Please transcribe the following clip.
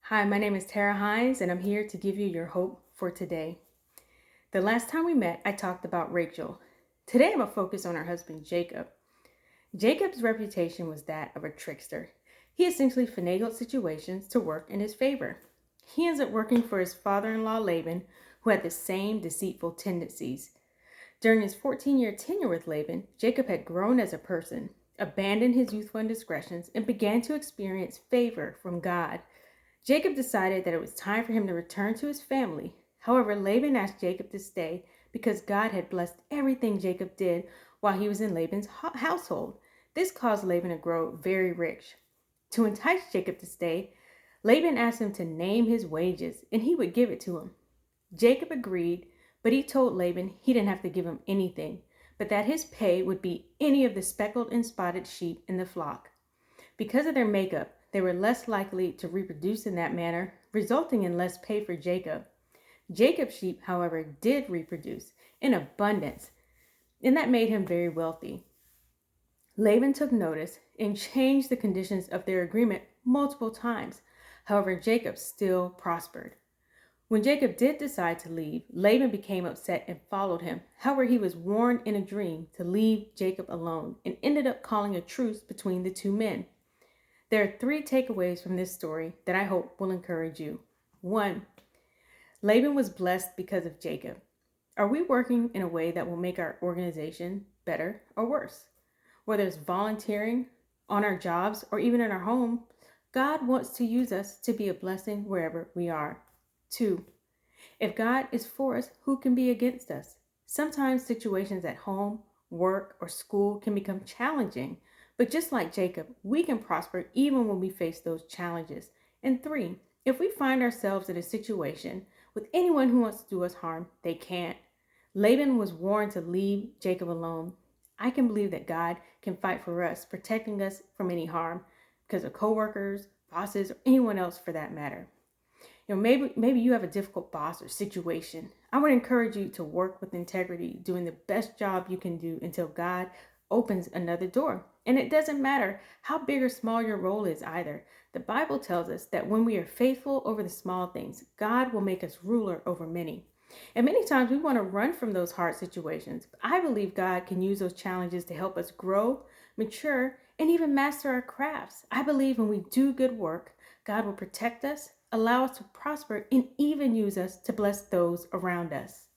Hi, my name is Tara Hines, and I'm here to give you your hope for today. The last time we met, I talked about Rachel. Today, I'm going to focus on her husband, Jacob. Jacob's reputation was that of a trickster. He essentially finagled situations to work in his favor. He ends up working for his father-in-law, Laban, who had the same deceitful tendencies. During his 14-year tenure with Laban, Jacob had grown as a person, abandoned his youthful indiscretions, and began to experience favor from God. Jacob decided that it was time for him to return to his family. However, Laban asked Jacob to stay because God had blessed everything Jacob did while he was in Laban's household. This caused Laban to grow very rich. To entice Jacob to stay, Laban asked him to name his wages and he would give it to him. Jacob agreed, but he told Laban he didn't have to give him anything, but that his pay would be any of the speckled and spotted sheep in the flock. Because of their makeup, they were less likely to reproduce in that manner, resulting in less pay for Jacob. Jacob's sheep, however, did reproduce in abundance, and that made him very wealthy. Laban took notice and changed the conditions of their agreement multiple times. However, Jacob still prospered. When Jacob did decide to leave, Laban became upset and followed him. However, he was warned in a dream to leave Jacob alone and ended up calling a truce between the two men. There are 3 takeaways from this story that I hope will encourage you. 1. Laban was blessed because of Jacob. Are we working in a way that will make our organization better or worse? Whether it's volunteering, on our jobs, or even in our home, God wants to use us to be a blessing wherever we are. 2. If God is for us, who can be against us? Sometimes situations at home, work, or school can become challenging, but just like Jacob, we can prosper even when we face those challenges. And 3, if we find ourselves in a situation with anyone who wants to do us harm, they can't. Laban was warned to leave Jacob alone. I can believe that God can fight for us, protecting us from any harm because of coworkers, bosses, or anyone else for that matter. Maybe you have a difficult boss or situation. I would encourage you to work with integrity, doing the best job you can do until God opens another door. And it doesn't matter how big or small your role is either. The Bible tells us that when we are faithful over the small things, God will make us ruler over many. And many times we want to run from those hard situations. But I believe God can use those challenges to help us grow, mature, and even master our crafts. I believe when we do good work, God will protect us, allow us to prosper, and even use us to bless those around us.